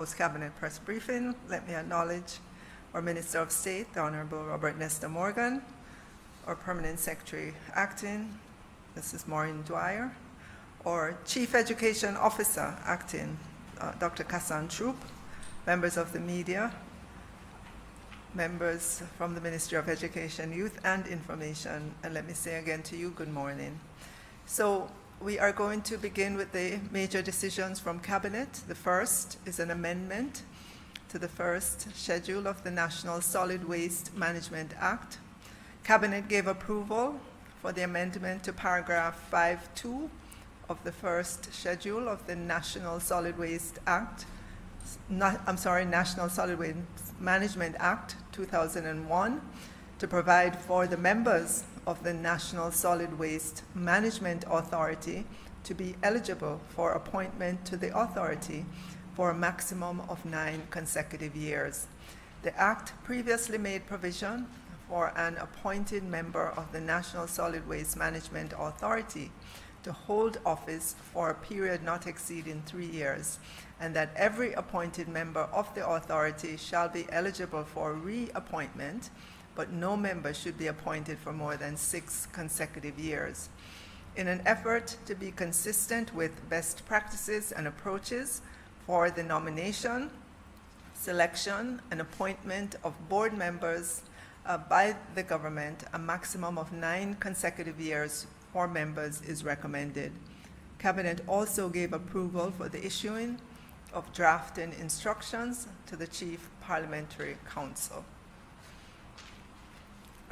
Post-Cabinet press briefing. Let me acknowledge our Minister of State, the Honorable Robert Nesta Morgan, our Permanent Secretary Acting, Mrs. Maureen Dwyer, our Chief Education Officer Acting, Dr. Kassan Troop, members of the media, members from the Ministry of Education, Youth and Information, and let me say again to you, good morning. So we are going to begin with the major decisions from Cabinet. The first is an amendment to the first schedule of the National Solid Waste Management Act. Cabinet gave approval for the amendment to paragraph 5.2 of the first schedule of the National Solid Waste Act, National Solid Waste Management Act 2001 to provide for the members of the National Solid Waste Management Authority to be eligible for appointment to the authority for a maximum of 9 consecutive years. The Act previously made provision for an appointed member of the National Solid Waste Management Authority to hold office for a period not exceeding 3 years, and that every appointed member of the authority shall be eligible for reappointment, but no member should be appointed for more than 6 consecutive years. In an effort to be consistent with best practices and approaches for the nomination, selection, and appointment of board members by the government, a maximum of 9 consecutive years for members is recommended. Cabinet also gave approval for the issuing of drafting instructions to the Chief Parliamentary Council.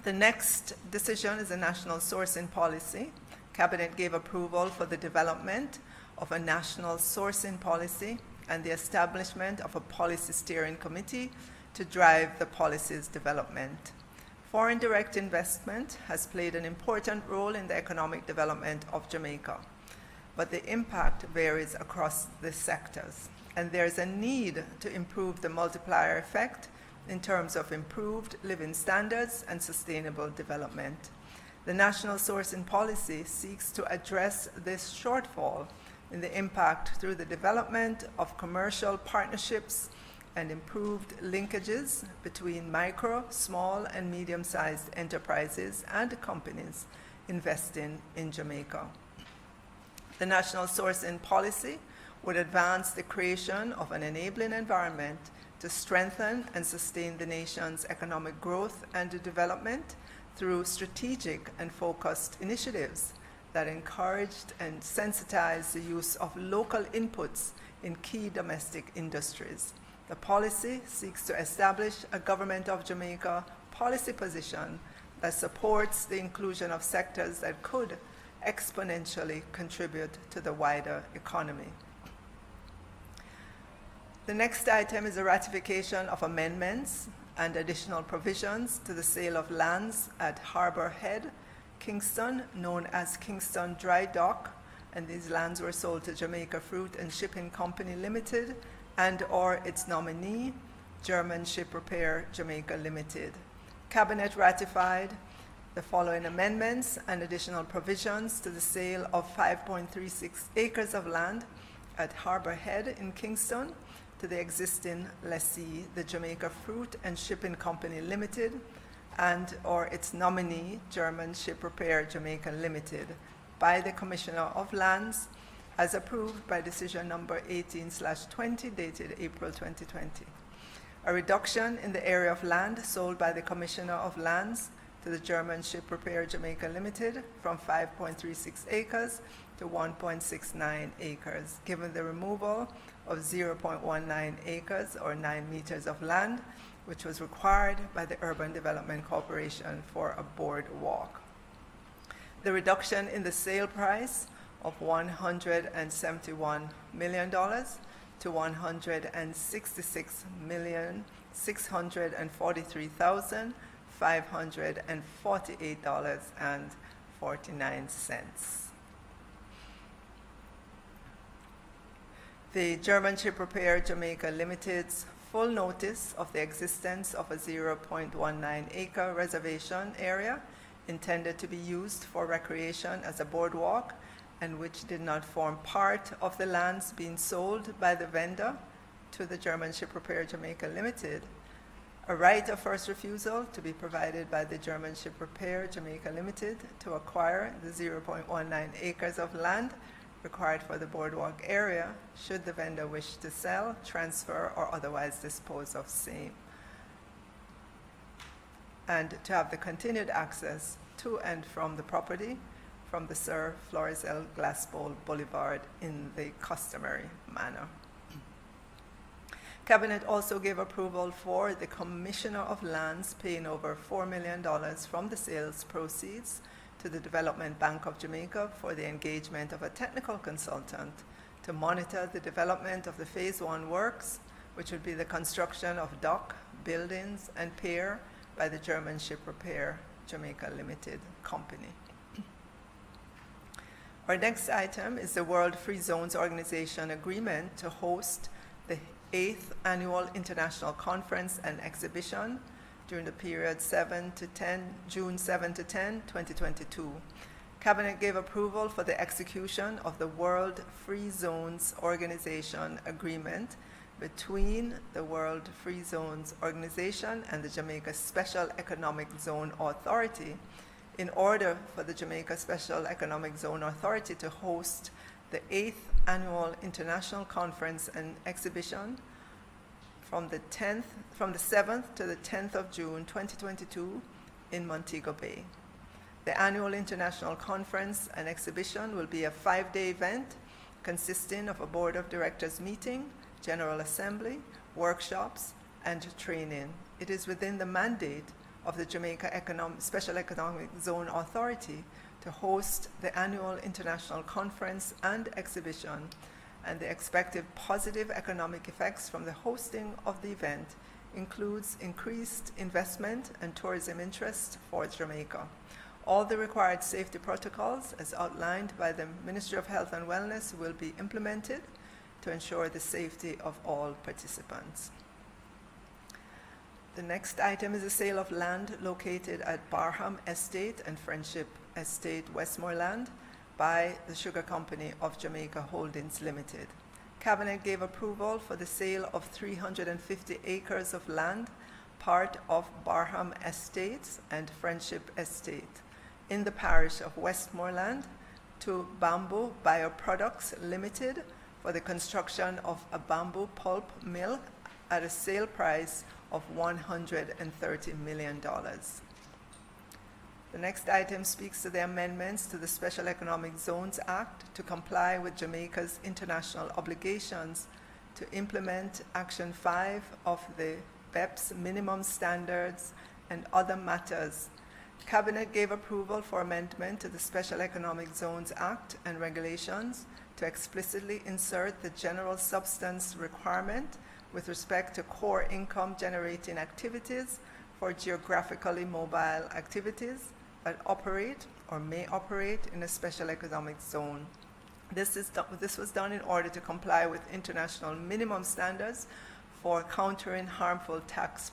The next decision is a national sourcing policy. Cabinet gave approval for the development of a national sourcing policy and the establishment of a policy steering committee to drive the policy's development. Foreign direct investment has played an important role in the economic development of Jamaica, but the impact varies across the sectors, and there is a need to improve the multiplier effect in terms of improved living standards and sustainable development. The national sourcing policy seeks to address this shortfall in the impact through the development of commercial partnerships and improved linkages between micro, small, and medium-sized enterprises and companies investing in Jamaica. The national sourcing policy would advance the creation of an enabling environment to strengthen and sustain the nation's economic growth and development through strategic and focused initiatives that encouraged and sensitized the use of local inputs in key domestic industries. The policy seeks to establish a Government of Jamaica policy position that supports the inclusion of sectors that could exponentially contribute to the wider economy. The next item is a ratification of amendments and additional provisions to the sale of lands at Harbour Head, Kingston, known as Kingston Dry Dock, and these lands were sold to Jamaica Fruit and Shipping Company Limited and or its nominee, German Ship Repair Jamaica Limited. Cabinet ratified the following amendments and additional provisions to the sale of 5.36 acres of land at Harbour Head in Kingston to the existing lessee, the Jamaica Fruit and Shipping Company Limited, and or its nominee, German Ship Repair Jamaica Limited, by the Commissioner of Lands, as approved by decision number 18/20 dated April 2020. A reduction in the area of land sold by the Commissioner of Lands to the German Ship Repair Jamaica Limited from 5.36 acres to 1.69 acres, given the removal of 0.19 acres or 9 meters of land, which was required by the Urban Development Corporation for a boardwalk. The reduction in the sale price of $171 million to $166,643,548.49. The German Ship Repair Jamaica Limited's full notice of the existence of a 0.19 acre reservation area intended to be used for recreation as a boardwalk and which did not form part of the lands being sold by the vendor to the German Ship Repair Jamaica Limited, a right of first refusal to be provided by the German Ship Repair Jamaica Limited to acquire the 0.19 acres of land required for the boardwalk area should the vendor wish to sell, transfer, or otherwise dispose of same, and to have the continued access to and from the property from the Sir Flores L. Glassbowl Boulevard in the customary manner. Cabinet also gave approval for the Commissioner of Lands paying over $4 million from the sales proceeds to the Development Bank of Jamaica for the engagement of a technical consultant to monitor the development of the Phase 1 works, which would be the construction of dock, buildings, and pier by the German Ship Repair Jamaica Limited Company. Our next item is the World Free Zones Organization agreement to host the 8th Annual International Conference and Exhibition during the period June 7 to 10, 2022. Cabinet gave approval for the execution of the World Free Zones Organization agreement between the World Free Zones Organization and the Jamaica Special Economic Zone Authority in order for the Jamaica Special Economic Zone Authority to host the 8th Annual International Conference and Exhibition from the 7th to the 10th of June 2022 in Montego Bay. The annual international conference and exhibition will be a 5-day event consisting of a Board of Directors meeting, General Assembly, workshops, and training. It is within the mandate of the Jamaica Special Economic Zone Authority to host the annual international conference and exhibition, and the expected positive economic effects from the hosting of the event includes increased investment and tourism interest for Jamaica. All the required safety protocols, as outlined by the Ministry of Health and Wellness, will be implemented to ensure the safety of all participants. The next item is the sale of land located at Barham Estate and Friendship Estate, Westmoreland, by the Sugar Company of Jamaica Holdings Limited. Cabinet gave approval for the sale of 350 acres of land, part of Barham Estates and Friendship Estate, in the parish of Westmoreland, to Bamboo Bioproducts Limited for the construction of a bamboo pulp mill at a sale price of $130 million. The next item speaks to the amendments to the Special Economic Zones Act to comply with Jamaica's international obligations to implement Action 5 of the BEPS minimum standards and other matters. Cabinet gave approval for amendment to the Special Economic Zones Act and regulations to explicitly insert the general substance requirement with respect to core income generating activities for geographically mobile activities that operate or may operate in a special economic zone. This was done in order to comply with international minimum standards for countering harmful tax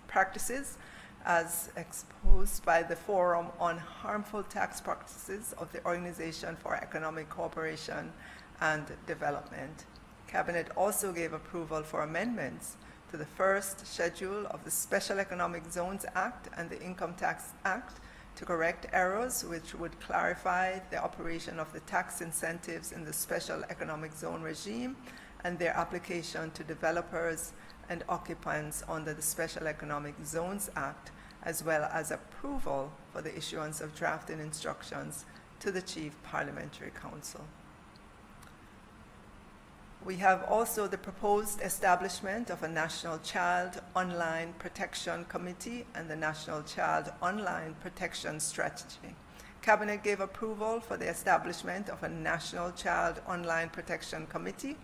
practices as exposed by the Forum on Harmful Tax Practices of the Organization for Economic Cooperation and Development. Cabinet also gave approval for amendments to the first schedule of the Special Economic Zones Act and the Income Tax Act to correct errors which would clarify the operation of the tax incentives in the Special Economic Zone regime and their application to developers and occupants under the Special Economic Zones Act, as well as approval for the issuance of drafting instructions to the Chief Parliamentary Council. We have also the proposed establishment of a National Child Online Protection Committee and the National Child Online Protection Strategy. Cabinet gave approval for the establishment of a National Child Online Protection Committee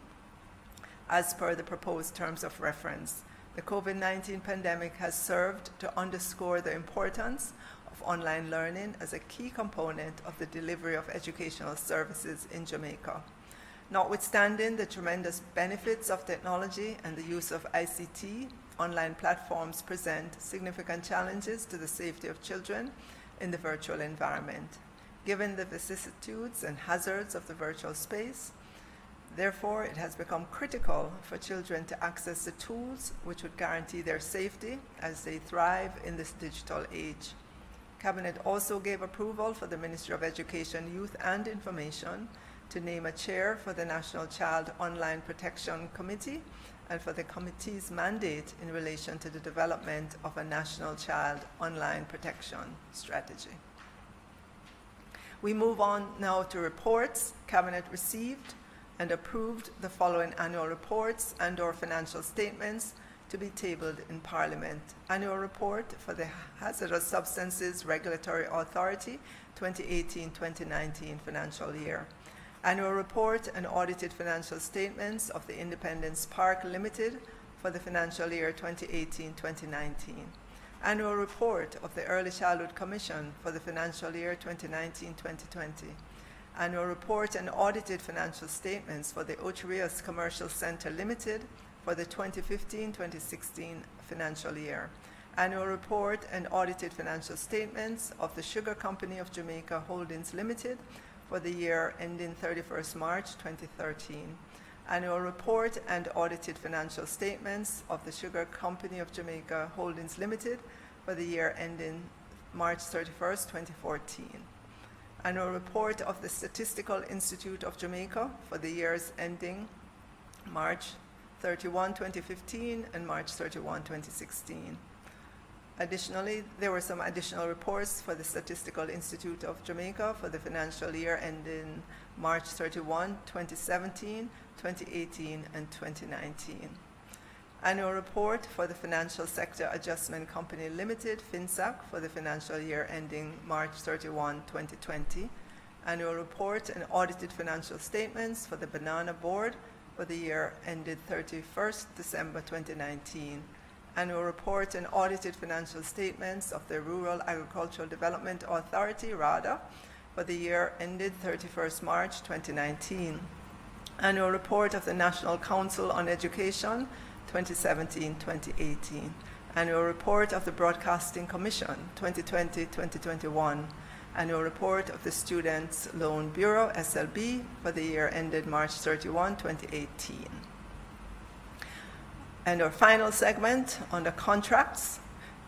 as per the proposed terms of reference. The COVID-19 pandemic has served to underscore the importance of online learning as a key component of the delivery of educational services in Jamaica. Notwithstanding the tremendous benefits of technology and the use of ICT, online platforms present significant challenges to the safety of children in the virtual environment. Given the vicissitudes and hazards of the virtual space, Therefore, it has become critical for children to access the tools which would guarantee their safety as they thrive in this digital age. Cabinet also gave approval for the Ministry of Education, Youth and Information to name a chair for the National Child Online Protection Committee and for the committee's mandate in relation to the development of a national child online protection strategy. We move on now to reports. Cabinet received and approved the following annual reports and/or financial statements to be tabled in Parliament. Annual report for the Hazardous Substances Regulatory Authority 2018-2019 financial year. Annual report and audited financial statements of the Independence Park Limited for the financial year 2018-2019. Annual report of the Early Childhood Commission for the financial year 2019-2020. Annual report and audited financial statements for the Ocherias Commercial Center Limited for the 2015-2016 financial year. Annual report and audited financial statements of the Sugar Company of Jamaica Holdings Limited for the year ending 31st March 2013. Annual report and audited financial statements of the Sugar Company of Jamaica Holdings Limited for the year ending March 31st, 2014. Annual report of the Statistical Institute of Jamaica for the years ending March 31, 2015 and March 31, 2016. Additionally, there were some additional reports for the Statistical Institute of Jamaica for the financial year ending March 31, 2017, 2018, and 2019. Annual report for the Financial Sector Adjustment Company Limited, FinSAC, for the financial year ending March 31, 2020. Annual report and audited financial statements for the Banana Board for the year ended 31st December 2019. Annual report and audited financial statements of the Rural Agricultural Development Authority, RADA, for the year ended 31st March 2019. Annual report of the National Council on Education, 2017-2018. Annual report of the Broadcasting Commission, 2020-2021. Annual report of the Students' Loan Bureau, SLB, for the year ended March 31, 2018. And our final segment on the contracts.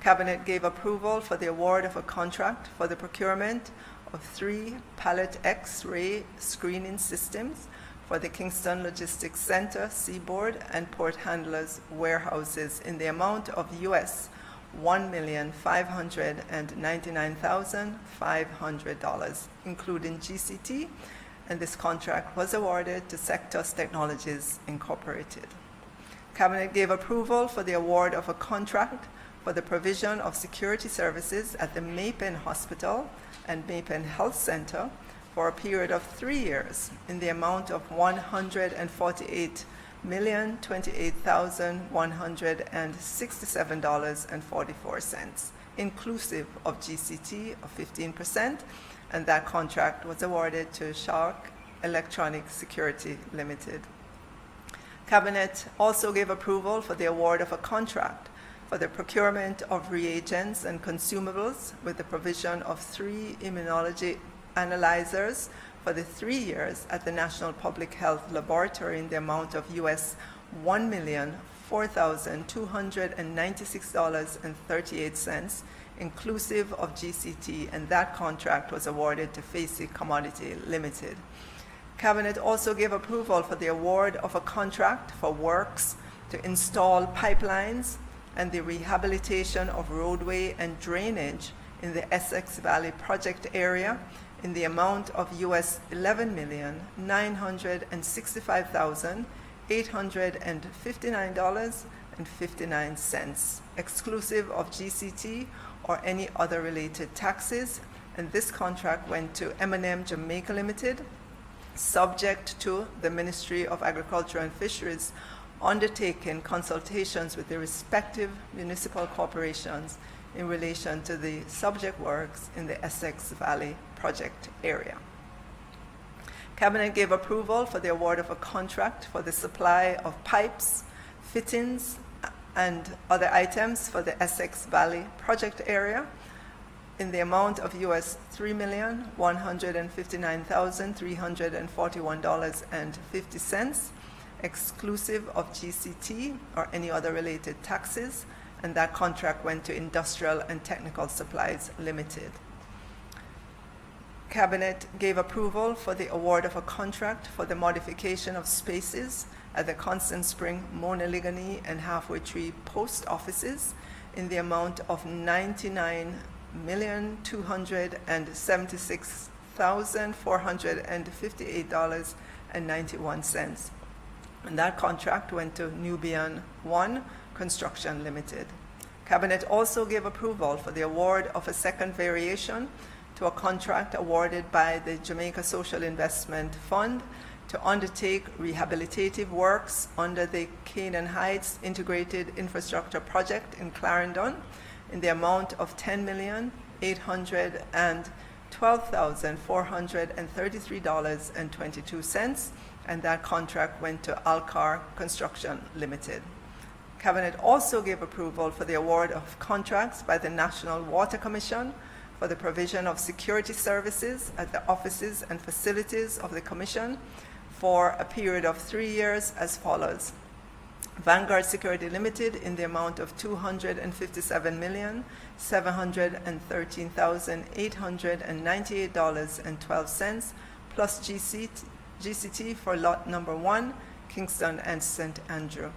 Cabinet gave approval for the award of a contract for the procurement of 3 pallet X-ray screening systems for the Kingston Logistics Center, Seaboard, and Port Handlers warehouses in the amount of US $1,599,500, including GCT, and this contract was awarded to Sectus Technologies Incorporated. Cabinet gave approval for the award of a contract for the provision of security services at the Mapen Hospital and Mapen Health Center for a period of 3 years in the amount of $148,028,167.44, inclusive of GCT of 15%, and that contract was awarded to Shark Electronic Security Limited. Cabinet also gave approval for the award of a contract for the procurement of reagents and consumables with the provision of 3 immunology analyzers for the 3 years at the National Public Health Laboratory in the amount of US $1,004,296.38, inclusive of GCT, and that contract was awarded to Facey Commodity Limited. Cabinet also gave approval for the award of a contract for works to install pipelines and the rehabilitation of roadway and drainage in the Essex Valley project area in the amount of US $11,965,859.59, exclusive of GCT or any other related taxes, and this contract went to M&M Jamaica Limited, subject to the Ministry of Agriculture and Fisheries undertaking consultations with the respective municipal corporations in relation to the subject works in the Essex Valley project area. Cabinet gave approval for the award of a contract for the supply of pipes, fittings, and other items for the Essex Valley project area in the amount of US $3,159,341.50, exclusive of GCT or any other related taxes, and that contract went to Industrial and Technical Supplies Limited. Cabinet gave approval for the award of a contract for the modification of spaces at the Constant Spring, Monaliganey, and Halfway Tree post offices in the amount of $99,276,458.91. And that contract went to Nubian One Construction Limited. Cabinet also gave approval for the award of a second variation to a contract awarded by the Jamaica Social Investment Fund to undertake rehabilitative works under the Canaan Heights Integrated Infrastructure Project in Clarendon in the amount of $10,812,433.22, and that contract went to Alcar Construction Limited. Cabinet also gave approval for the award of contracts by the National Water Commission for the provision of security services at the offices and facilities of the Commission for a period of 3 years as follows. Vanguard Security Limited in the amount of $257,713,898.12 plus GCT for lot number 1, Kingston and St. Andrew.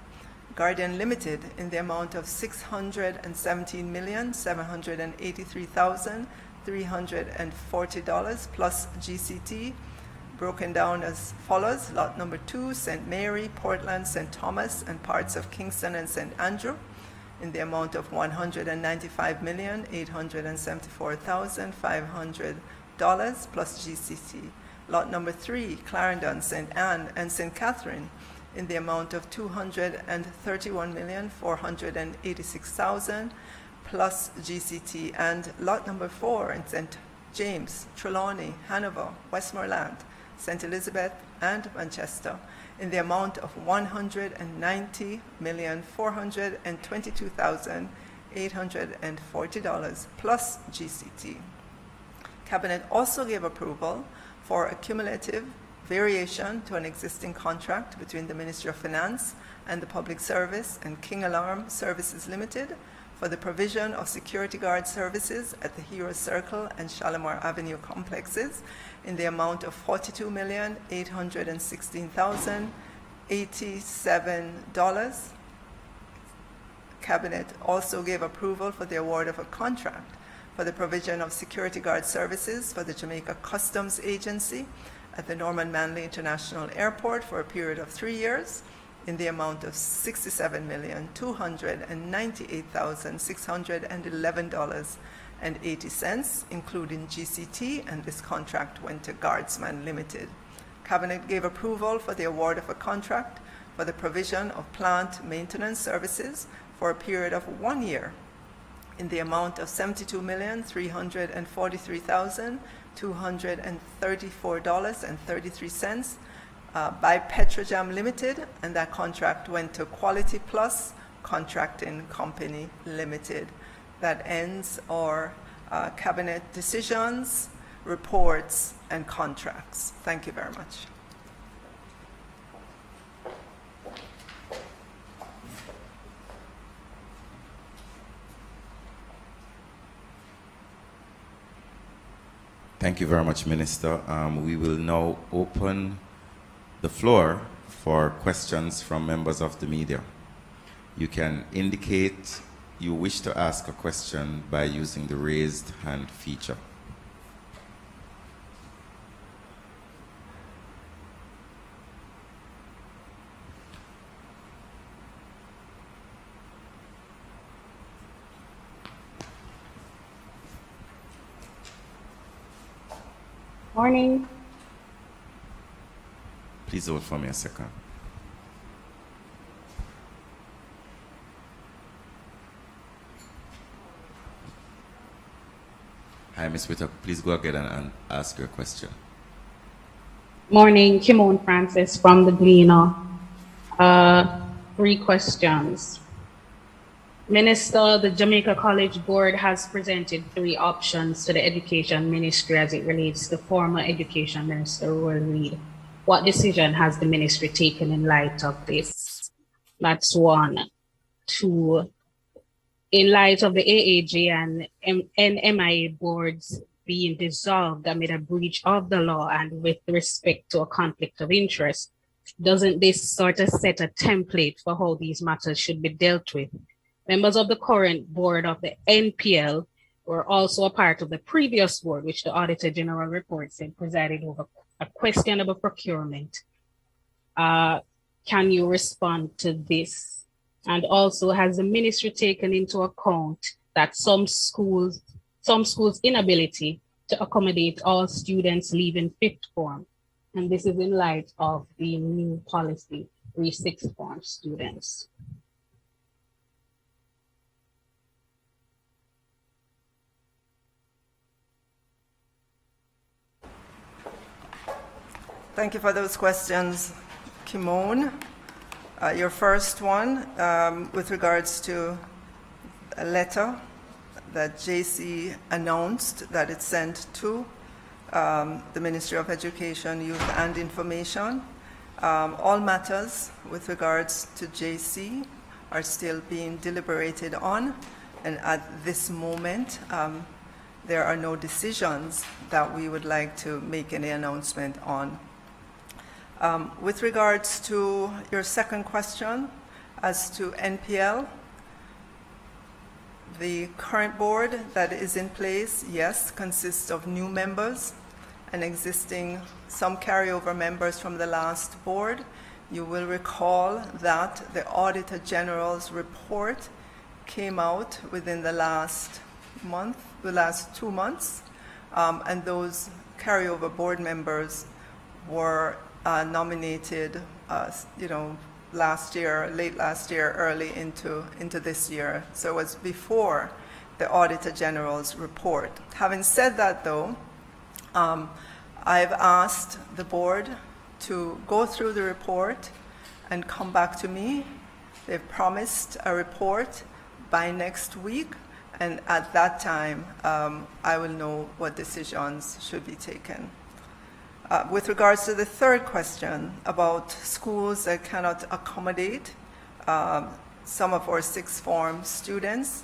Guardian Limited in the amount of $617,783,340 plus GCT, broken down as follows: lot number 2, St. Mary, Portland, St. Thomas, and parts of Kingston and St. Andrew in the amount of $195,874,500 plus GCT. Lot number 3, Clarendon, St. Anne, and St. Catherine in the amount of $231,486,000 plus GCT, and lot number 4 in St. James, Trelawney, Hanover, Westmoreland, St. Elizabeth, and Manchester in the amount of $190,422,840 plus GCT. Cabinet also gave approval for a cumulative variation to an existing contract between the Ministry of Finance and the Public Service and King Alarm Services Limited for the provision of security guard services at the Hero Circle and Shalimar Avenue complexes in the amount of $42,816,087. Cabinet also gave approval for the award of a contract for the provision of security guard services for the Jamaica Customs Agency at the Norman Manley International Airport for a period of 3 years in the amount of $67,298,611.80, including GCT, and this contract went to Guardsman Limited. Cabinet gave approval for the award of a contract for the provision of plant maintenance services for a period of 1 year in the amount of $72,343,234.33 by Petrojam Limited, and that contract went to Quality Plus Contracting Company Limited. That ends our cabinet decisions, reports, and contracts. Thank you very much. Thank you very much, Minister. We will now open the floor for questions from members of the media. You can indicate you wish to ask a question by using the raised hand feature. Morning. Please hold for me a second. Hi, Ms. Whittock. Please go ahead and ask your question. Morning, Kimon Francis from the Gleaner. 3 questions. Minister, the Jamaica College Board has presented 3 options to the Education Ministry as it relates to former Education Minister Royal Reid. What decision has the ministry taken in light of this? That's 1. 2, in light of the AAJ and NMIA boards being dissolved amid a breach of the law and with respect to a conflict of interest, doesn't this sort of set a template for how these matters should be dealt with? Members of the current board of the NPL were also a part of the previous board, which the Auditor General report said presided over a questionable procurement. Can you respond to this? And also, has the ministry taken into account that some schools' inability to accommodate all students leaving 5th form? And this is in light of the new policy for 6th form students. Thank you for those questions, Kimon. Your first one, with regards to a letter that JC announced that it sent to the Ministry of Education, Youth and Information. All matters with regards to JC are still being deliberated on, and at this moment, there are no decisions that we would like to make any announcement on. With regards to your second question, as to NPL, the current board that is in place, yes, consists of new members and existing some carryover members from the last board. You will recall that the Auditor General's report came out within the last 2 months, and those carryover board members were nominated, last year, late last year, early into this year. So it was before the Auditor General's report. Having said that, though, I've asked the board to go through the report and come back to me. They've promised a report by next week, and at that time, I will know what decisions should be taken. With regards to the third question about schools that cannot accommodate some of our 6th form students,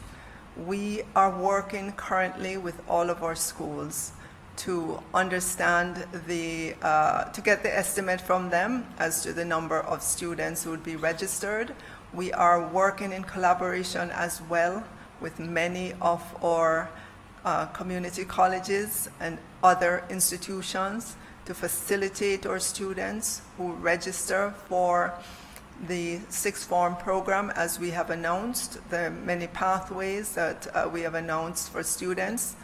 we are working currently with all of our schools to understand to get the estimate from them as to the number of students who would be registered. We are working in collaboration as well with many of our community colleges and other institutions to facilitate our students who register for the 6th form program, as we have announced, the many pathways that we have announced for students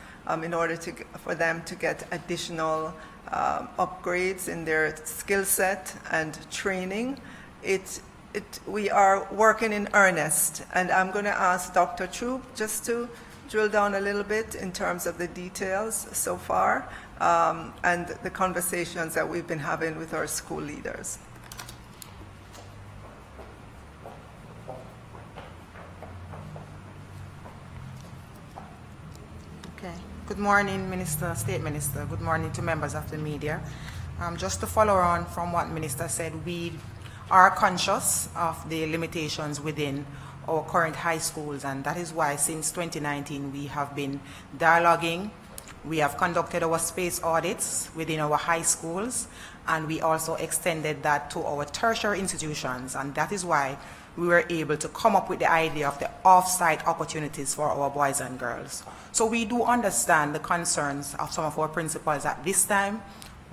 in order for them to get additional upgrades in their skill set and training. We are working in earnest, and I'm going to ask Dr. Troop just to drill down a little bit in terms of the details so far, and the conversations that we've been having with our school leaders. Okay. Good morning, Minister, State Minister. Good morning to members of the media. Just to follow on from what Minister said, we are conscious of the limitations within our current high schools, and that is why since 2019 we have been dialoguing. We have conducted our space audits within our high schools, and we also extended that to our tertiary institutions, and that is why we were able to come up with the idea of the off-site opportunities for our boys and girls. So we do understand the concerns of some of our principals at this time,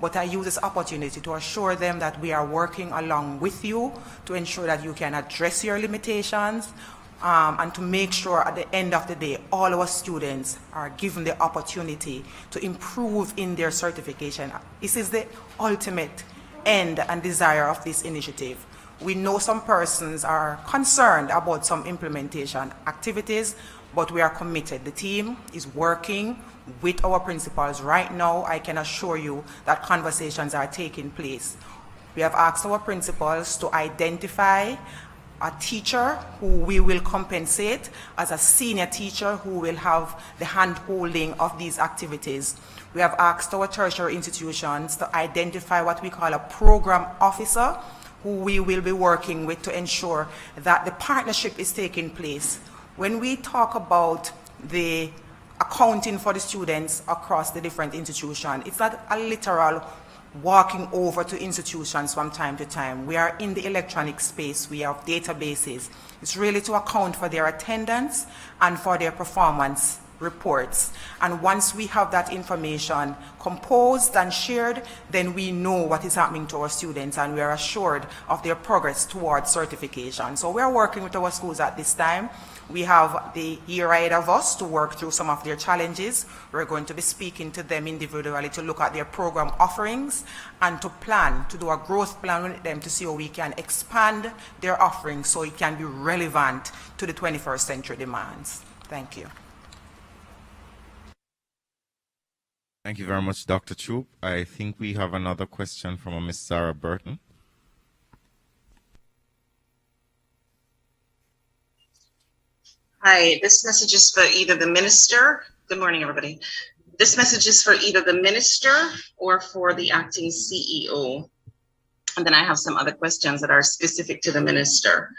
but I use this opportunity to assure them that we are working along with you to ensure that you can address your limitations, and to make sure at the end of the day, all our students are given the opportunity to improve in their certification. This is the ultimate end and desire of this initiative. We know some persons are concerned about some implementation activities, but we are committed. The team is working with our principals right now. I can assure you that conversations are taking place. We have asked our principals to identify a teacher who we will compensate as a senior teacher who will have the hand-holding of these activities. We have asked our tertiary institutions to identify what we call a program officer who we will be working with to ensure that the partnership is taking place. When we talk about the accounting for the students across the different institutions, it's not a literal walking over to institutions from time to time. We are in the electronic space, we have databases. It's really to account for their attendance and for their performance reports. And once we have that information composed and shared, then we know what is happening to our students and we are assured of their progress towards certification. So we are working with our schools at this time. We have the year ahead of us to work through some of their challenges. We're going to be speaking to them individually to look at their program offerings and to plan, to do a growth plan with them to see how we can expand their offerings so it can be relevant to the 21st century demands. Thank you. Thank you very much, Dr. Troop. I think we have another question from a Miss Sarah Burton. Hi, this message is for either the minister. Good morning, everybody. This message is for either the minister or for the acting CEO. And then I have some other questions that are specific to the minister.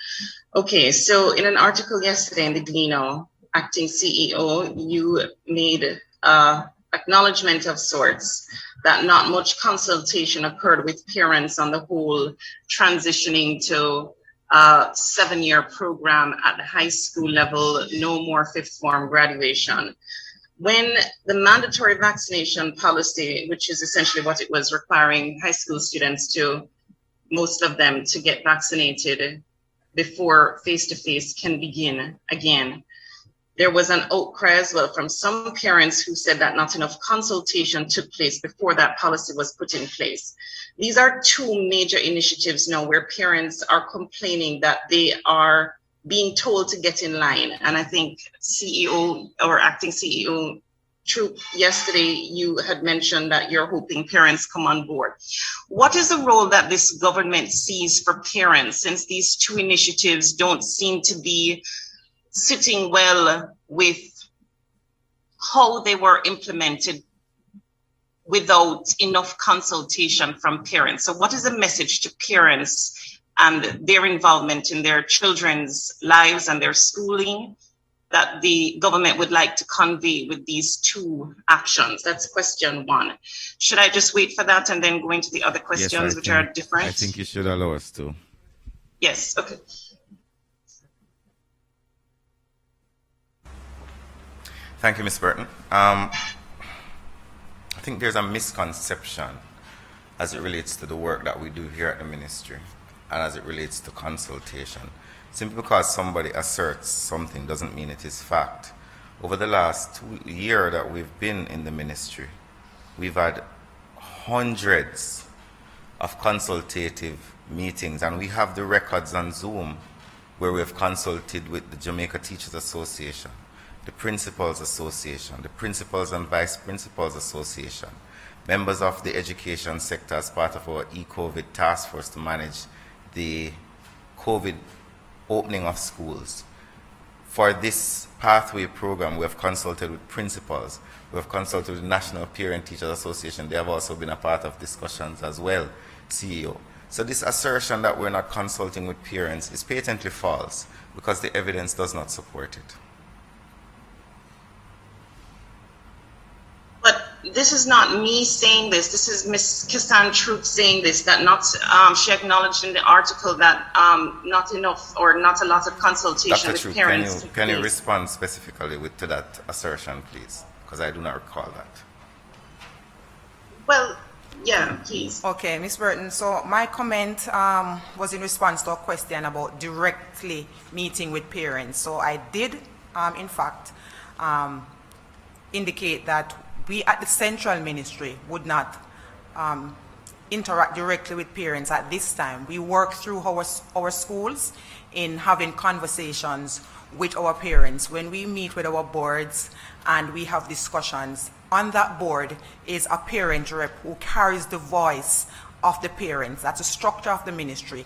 Okay, so in an article yesterday in the Glino, acting CEO, you made acknowledgement of sorts that not much consultation occurred with parents on the whole transitioning to a 7-year program at the high school level, no more 5th form graduation. When the mandatory vaccination policy, which is essentially what it was, requiring high school students to, most of them, to get vaccinated before face-to-face can begin again, there was an outcry as well from some parents who said that not enough consultation took place before that policy was put in place. These are two major initiatives now where parents are complaining that they are being told to get in line. And I think CEO or acting CEO Troop, yesterday you had mentioned that you're hoping parents come on board. What is the role that this government sees for parents, since these two initiatives don't seem to be sitting well with how they were implemented without enough consultation from parents? So what is the message to parents and their involvement in their children's lives and their schooling that the government would like to convey with these two actions? That's question one. Should I just wait for that and then go into the other questions, which are different? I think you should allow us to. Yes, okay. Thank you, Ms. Burton. I think there's a misconception as it relates to the work that we do here at the ministry and as it relates to consultation. Simply because somebody asserts something doesn't mean it is fact. Over the last 2 years that we've been in the ministry, we've had hundreds of consultative meetings, and we have the records on Zoom where we've consulted with the Jamaica Teachers Association, the Principals Association, the Principals and Vice Principals Association, members of the education sector as part of our e-COVID task force to manage the COVID opening of schools. For this pathway program, we have consulted with principals, we have consulted with the National Parent Teachers Association. They have also been a part of discussions as well, CEO. So this assertion that we're not consulting with parents is patently false because the evidence does not support it. But this is not me saying this. This is Ms. Cassandra Troop saying this, that not, she acknowledged in the article that not enough or not a lot of consultation Dr. with Troop, parents. can you respond specifically to that assertion, please? Because I do not recall that. Well, yeah, please. Okay, Ms. Burton, so my comment was in response to a question about directly meeting with parents. So I did, in fact, indicate that we at the central ministry would not interact directly with parents at this time. We work through our schools in having conversations with our parents. When we meet with our boards and we have discussions, on that board is a parent rep who carries the voice of the parents. That's the structure of the ministry.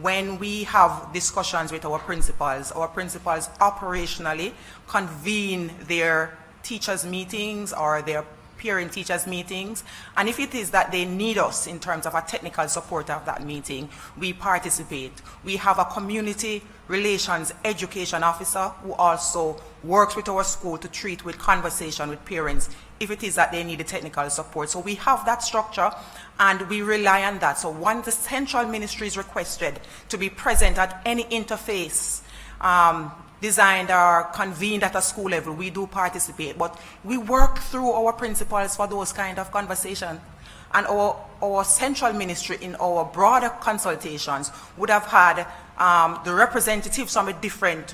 when we have discussions with our principals operationally convene their teachers' meetings or their parent teachers meetings, and if it is that they need us in terms of a technical support of that meeting, we participate. We have a community relations education officer who also works with our school to treat with conversation with parents if it is that they need the technical support. So we have that structure and we rely on that. So once the central ministry is requested to be present at any interface designed or convened at a school level, we do participate, but we work through our principals for those kind of conversations. And our central ministry in our broader consultations would have had the representatives from the different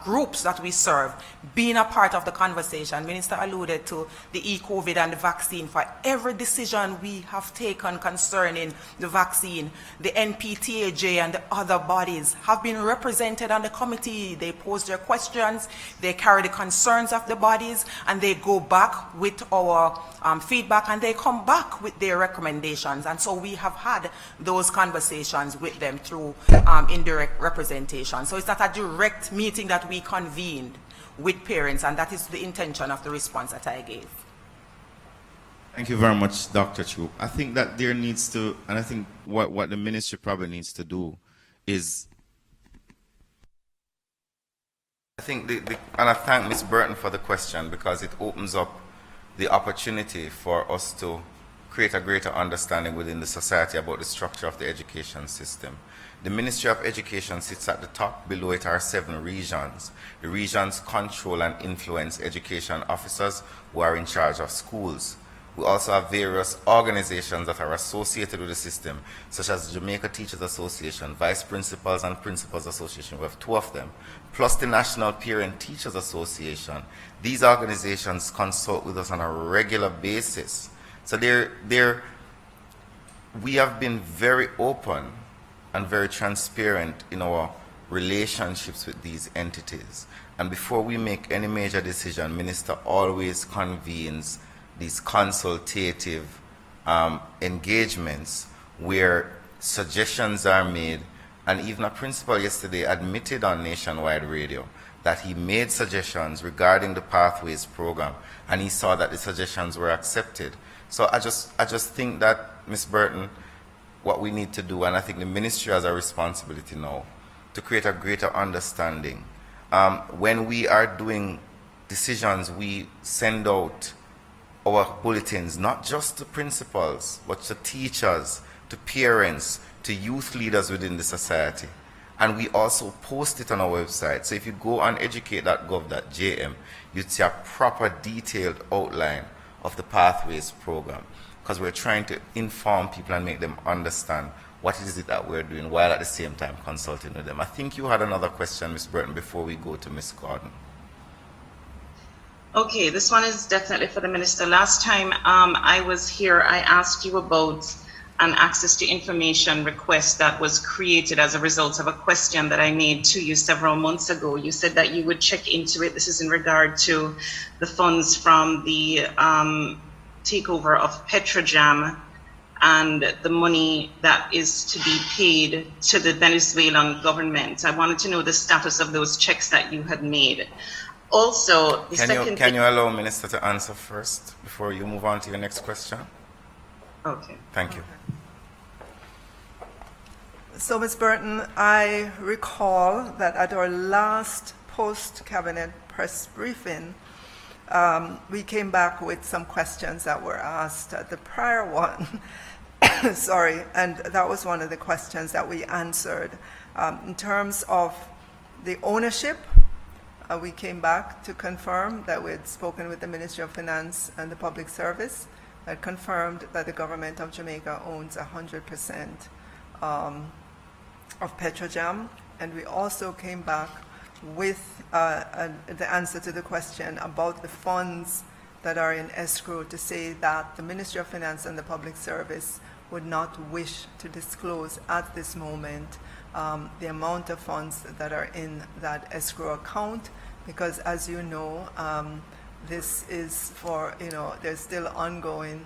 groups that we serve being a part of the conversation. Minister alluded to the e-COVID and the vaccine. For every decision we have taken concerning the vaccine, the NPTAJ and the other bodies have been represented on the committee. They pose their questions, they carry the concerns of the bodies, and they go back with our feedback, and they come back with their recommendations. And so we have had those conversations with them through indirect representation. So it's not a direct meeting that we convened with parents, and that is the intention of the response that I gave. Thank you very much, Dr. Troop. I think that there needs to, and I think what the ministry probably needs to do is, I think, and I thank Ms. Burton for the question, because it opens up the opportunity for us to create a greater understanding within the society about the structure of the education system. The Ministry of Education sits at the top. Below it are 7 regions. The regions control and influence education officers who are in charge of schools. We also have various organizations that are associated with the system, such as the Jamaica Teachers Association, Vice Principals and Principals Association. We have 2 of them, plus the National Parent Teachers Association. These organizations consult with us on a regular basis. So we have been very open and very transparent in our relationshiip with these entities. And before we make any major decision, Minister always convenes these consultative engagements where suggestions are made. And even a principal yesterday admitted on Nationwide Radio that he made suggestions regarding the Pathways program, and he saw that the suggestions were accepted. So I just think that, Ms. Burton, what we need to do, and I think the ministry has a responsibility now, to create a greater understanding. When we are doing decisions, we send out our bulletins, not just to principals, but to teachers, to parents, to youth leaders within the society. And we also post it on our website. So if you go on educate.gov.jm, you'd see a proper detailed outline of the Pathways program, because we're trying to inform people and make them understand what is it that we're doing, while at the same time consulting with them. I think you had another question, Ms. Burton, before we go to Ms. Gordon. Okay, this one is definitely for the minister. Last time I was here, I asked you about an access to information request that was created as a result of a question that I made to you several months ago. You said that you would check into it. This is in regard to the funds from the takeover of Petrojam and the money that is to be paid to the Venezuelan government. I wanted to know the status of those checks that you had made. Also, can you allow Minister to answer first before you move on to your next question? Okay. Thank you. So, Ms. Burton, I recall that at our last post-cabinet press briefing, we came back with some questions that were asked at the prior one. Sorry, and that was one of the questions that we answered. In terms of the ownership, we came back to confirm that we had spoken with the Ministry of Finance and the Public Service, that confirmed that the government of Jamaica owns 100% of Petrojam, and we also came back with the answer to the question about the funds that are in escrow, to say that the Ministry of Finance and the Public Service would not wish to disclose at this moment the amount of funds that are in that escrow account, because as you know, this is for, there's still ongoing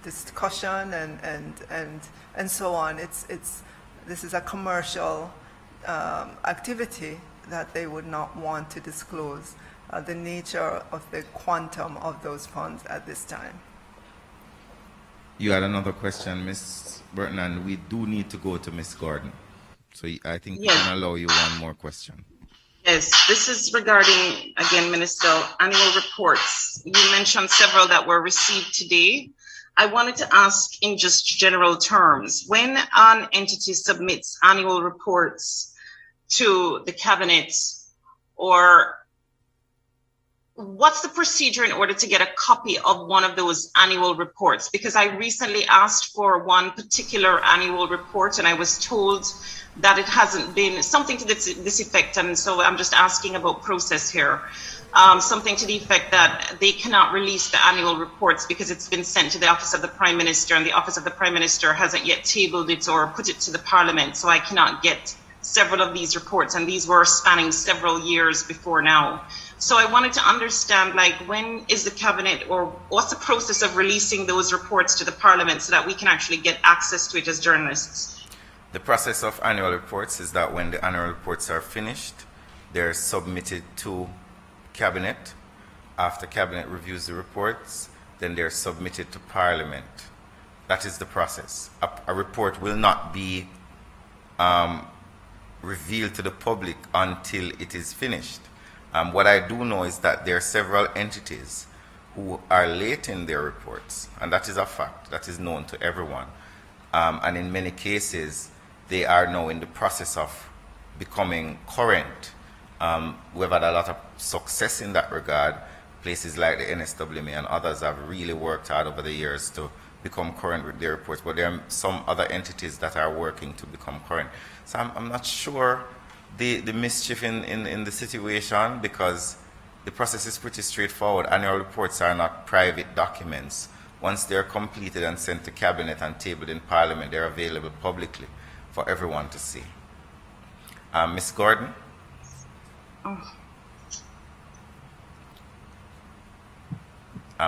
discussion and so on. It's this is a commercial activity that they would not want to disclose the nature of the quantum of those funds at this time. You had another question, Ms. Burton, and we do need to go to Ms. Gordon. So I think we can allow you one more question. Yes, this is regarding, again, Minister, annual reports. You mentioned several that were received today. I wanted to ask in just general terms, when an entity submits annual reports to the cabinet, or what's the procedure in order to get a copy of one of those annual reports? Because I recently asked for one particular annual report and I was told that it hasn't been, something to this effect, and so I'm just asking about process here. Something to the effect that they cannot release the annual reports because it's been sent to the Office of the Prime Minister, and the Office of the Prime Minister hasn't yet tabled it or put it to the Parliament, so I cannot get several of these reports, and these were spanning several years before now. So I wanted to understand, like, when is the Cabinet, or what's the process of releasing those reports to the Parliament so that we can actually get access to it as journalists? The process of annual reports is that when the annual reports are finished, they're submitted to Cabinet. After Cabinet reviews the reports, then they're submitted to Parliament. That is the process. A report will not be revealed to the public until it is finished. What I do know is that there are several entities who are late in their reports, and that is a fact that is known to everyone. And in many cases, they are now in the process of becoming current. We've had a lot of success in that regard. Places like the NSWMA and others have really worked hard over the years to become current with their reports, but there are some other entities that are working to become current. So I'm not sure the mischief in the situation, because the process is pretty straightforward. Annual reports are not private documents. Once they're completed and sent to Cabinet and tabled in Parliament, they're available publicly for everyone to see. Ms. Gordon?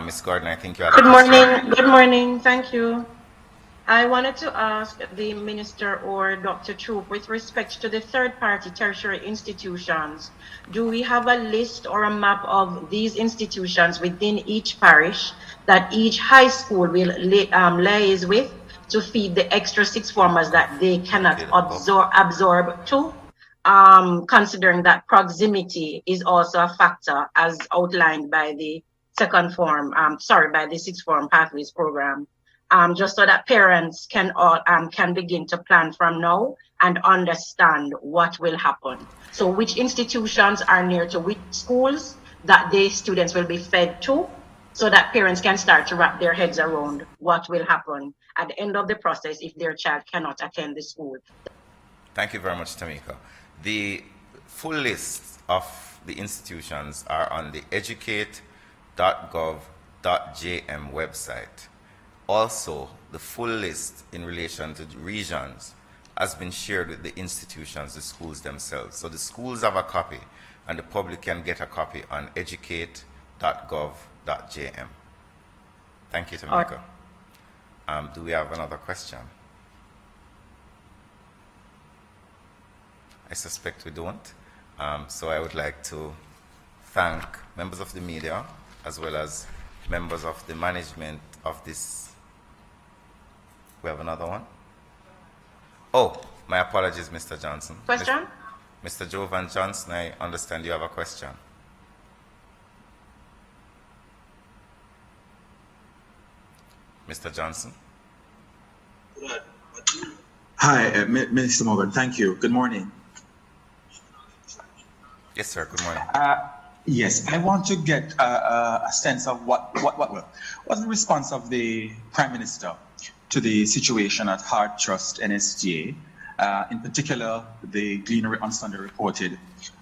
Ms. Gordon, I think you had a question. Good morning, thank you. I wanted to ask the Minister or Dr. Troop, with respect to the third-party tertiary institutions, do we have a list or a map of these institutions within each parish that each high school will liaise with to feed the extra sixth formers that they cannot absorb to? Considering that proximity is also a factor as outlined by the by the sixth form pathways program, just so that parents can begin to plan from now and understand what will happen. So which institutions are near to which schools that the students will be fed to, so that parents can start to wrap their heads around what will happen at the end of the process if their child cannot attend the school. Thank you very much, Tamika. The full list of the institutions are on the educate.gov.jm website. Also, the full list in relation to the regions has been shared with the institutions, the schools themselves. So the schools have a copy, and the public can get a copy on educate.gov.jm. Thank you, Tamika. Do we have another question? I suspect we don't. So I would like to thank members of the media as well as members of the management of this. We have another one? Oh, my apologies, Mr. Johnson. Question? Mr. Jovan Johnson, I understand you have a question. Mr. Johnson? Hi, Minister Morgan, thank you. Good morning. Yes, sir, good morning. Yes, I want to get a sense of what's the response of the Prime Minister to the situation at Hard Trust NSGA. In particular, the Gleaner on Sunday reported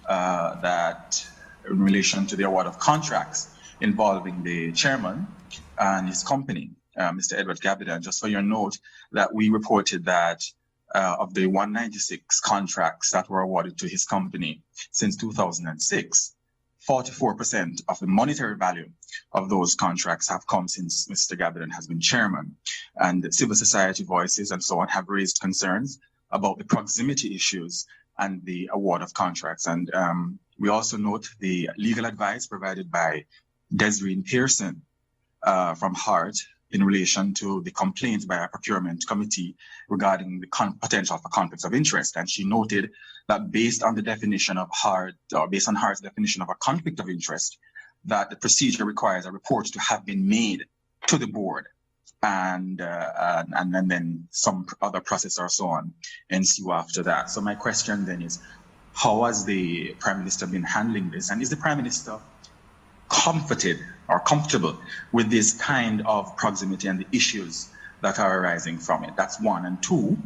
that in relation to the award of contracts involving the chairman and his company, Mr. Edward Gabida, just for your note, that we reported that of the 196 contracts that were awarded to his company since 2006, 44% of the monetary value of those contracts have come since Mr. Gabida has been chairman. And civil society voices and so on have raised concerns about the proximity issues and the award of contracts. And we also note the legal advice provided by Desiree Pearson from HART in relation to the complaint by a procurement committee regarding the potential for conflicts of interest. And she noted that based on the definition of HART, or based on HART's definition of a conflict of interest, that the procedure requires a report to have been made to the board, and then some other process or so on ensue after that. So my question then is, how has the Prime Minister been handling this? And is the Prime Minister comforted or comfortable with this kind of proximity and the issues that are arising from it? That's one. And two,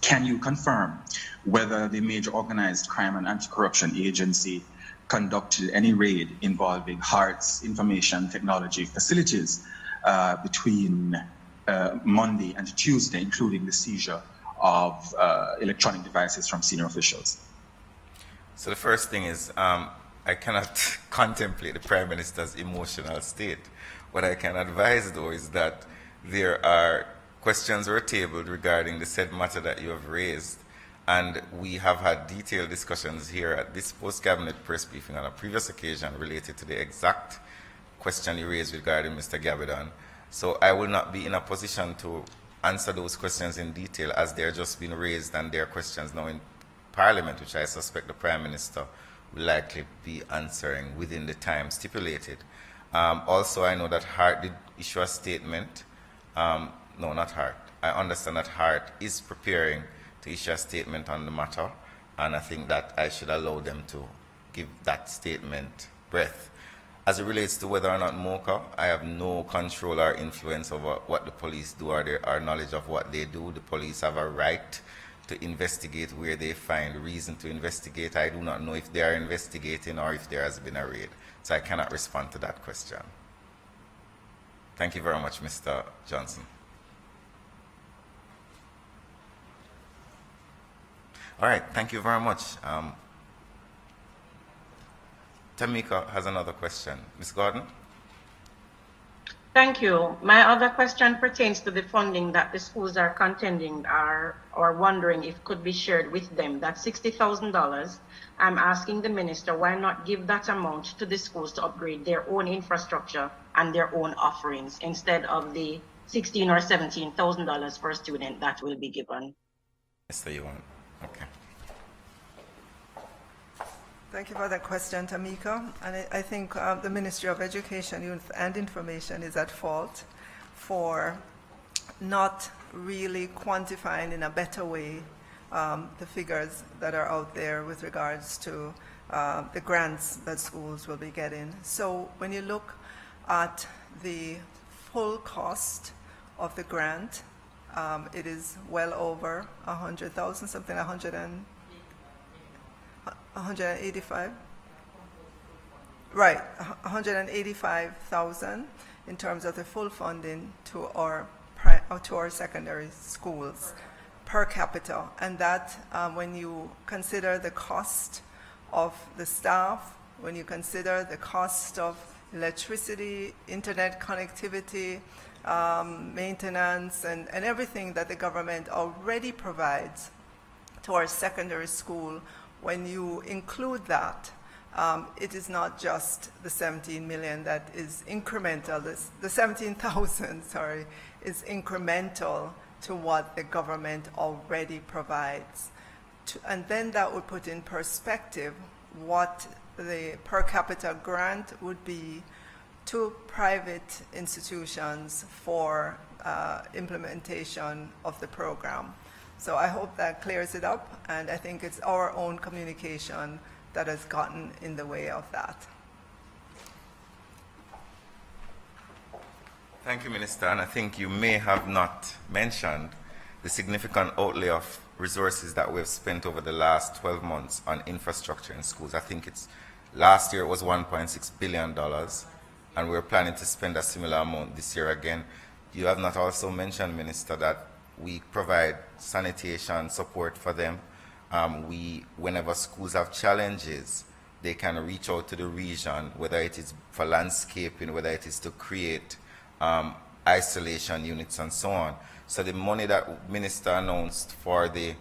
can you confirm whether the major organized crime and anti-corruption agency conducted any raid involving HART's information technology facilities between Monday and Tuesday, including the seizure of electronic devices from senior officials? So the first thing is, I cannot contemplate the Prime Minister's emotional state. What I can advise, though, is that there are questions were tabled regarding the said matter that you have raised, and we have had detailed discussions here at this post-cabinet press briefing on a previous occasion related to the exact question you raised regarding Mr. Gabidon. So I will not be in a position to answer those questions in detail, as they are just being raised, and there are questions now in Parliament, which I suspect the Prime Minister will likely be answering within the time stipulated. Also, I know that HART did issue a statement. No, not HART. I understand that HART is preparing to issue a statement on the matter, and I think that I should allow them to give that statement breath. As it relates to whether or not MOCA, I have no control or influence over what the police do or their knowledge of what they do. The police have a right to investigate where they find reason to investigate. I do not know if they are investigating or if there has been a raid. So I cannot respond to that question. Thank you very much, Mr. Johnson. All right, thank you very much. Tamika has another question. Ms. Gordon? Thank you. My other question pertains to the funding that the schools are contending or wondering if could be shared with them. That's $60,000. I'm asking the minister, why not give that amount to the schools to upgrade their own infrastructure and their own offerings instead of the $16,000 or $17,000 per student that will be given? Mr. Yuan, okay. Thank you for that question, Tamika. And I think the Ministry of Education, Youth and Information is at fault for not really quantifying in a better way the figures that are out there with regards to the grants that schools will be getting. So when you look at the full cost of the grant, it is well over 100,000, something 185, right, 185,000 in terms of the full funding to our secondary schools per capita. And that, when you consider the cost of the staff, when you consider the cost of electricity, internet connectivity, maintenance, and everything that the government already provides to our secondary school, when you include that, it is not just the 17 million that is incremental. The 17,000, sorry, is incremental to what the government already provides. And then that would put in perspective what the per capita grant would be to private institutions for implementation of the program. So I hope that clears it up, and I think it's our own communication that has gotten in the way of that. Thank you, Minister. And I think you may have not mentioned the significant outlay of resources that we've spent over the last 12 months on infrastructure in schools. I think last year it was $1.6 billion, and we're planning to spend a similar amount this year again. You have not also mentioned, Minister, that we provide sanitation support for them. Whenever schools have challenges, they can reach out to the region, whether it is for landscaping, whether it is to create isolation units and so on. So the money that Minister announced for the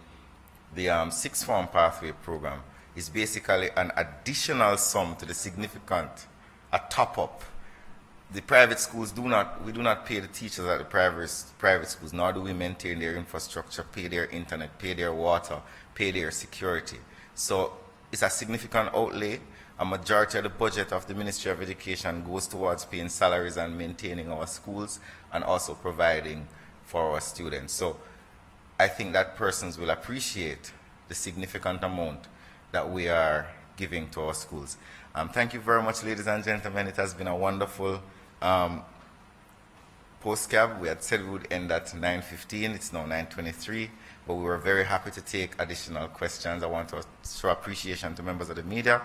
sixth form pathway program is basically an additional sum to the significant, a top up. The private schools we do not pay the teachers at the private schools, nor do we maintain their infrastructure, pay their internet, pay their water, pay their security. So it's a significant outlay. A majority of the budget of the Ministry of Education goes towards paying salaries and maintaining our schools and also providing for our students. So I think that persons will appreciate the significant amount that we are giving to our schools. Thank you very much, ladies and gentlemen. It has been a wonderful post-cab. We had said we would end at 9:15. It's now 9:23, but we were very happy to take additional questions. I want to show appreciation to members of the media,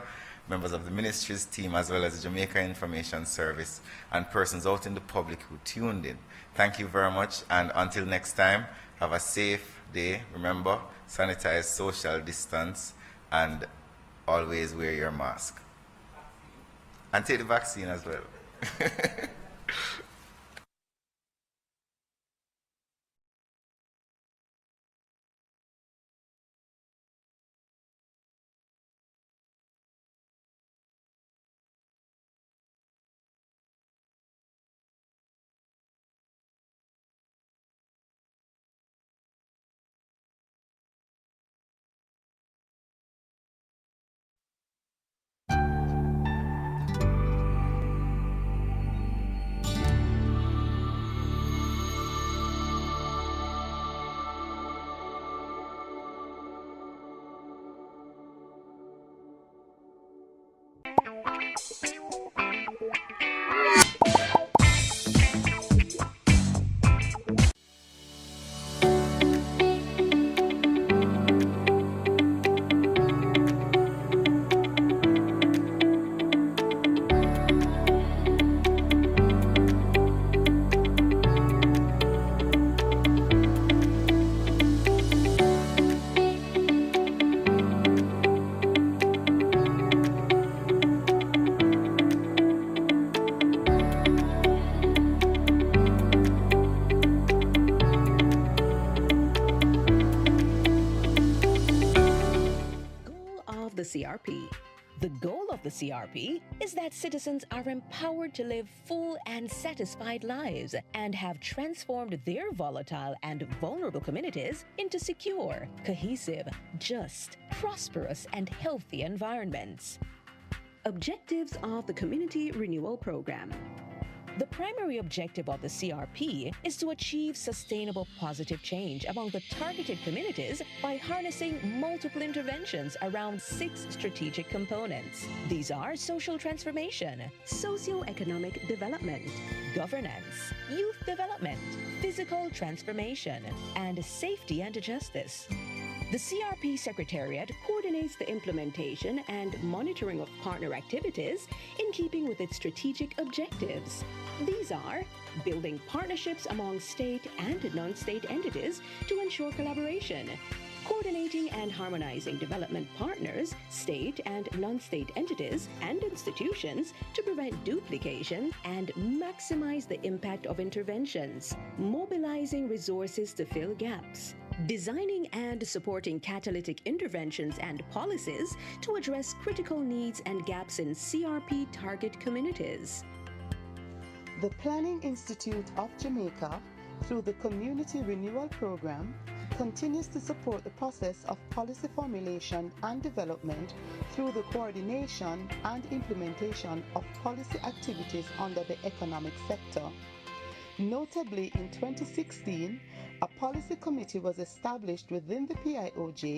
members of the ministry's team, as well as the Jamaica Information Service and persons out in the public who tuned in. Thank you very much, and until next time, have a safe day. Remember, sanitize, social distance, and always wear your mask. And take the vaccine as well. the CRP. The goal of the CRP is that citizens are empowered to live full and satisfied lives and have transformed their volatile and vulnerable communities into secure, cohesive, just, prosperous, and healthy environments. Objectives of the Community Renewal Program. The primary objective of the CRP is to achieve sustainable positive change among the targeted communities by harnessing multiple interventions around 6 strategic components. These are social transformation, socio-economic development, governance, youth development, physical transformation, and safety and justice. The CRP Secretariat coordinates the implementation and monitoring of partner activities in keeping with its strategic objectives. These are building partnerships among state and non-state entities to ensure collaboration, coordinating and harmonizing development partners, state and non-state entities and institutions to prevent duplication and maximize the impact of interventions, mobilizing resources to fill gaps, designing and supporting catalytic interventions and policies to address critical needs and gaps in CRP target communities. The Planning Institute of Jamaica, through the Community Renewal Program, continues to support the process of policy formulation and development through the coordination and implementation of policy activities under the economic sector. Notably, in 2016, a policy committee was established within the PIOJ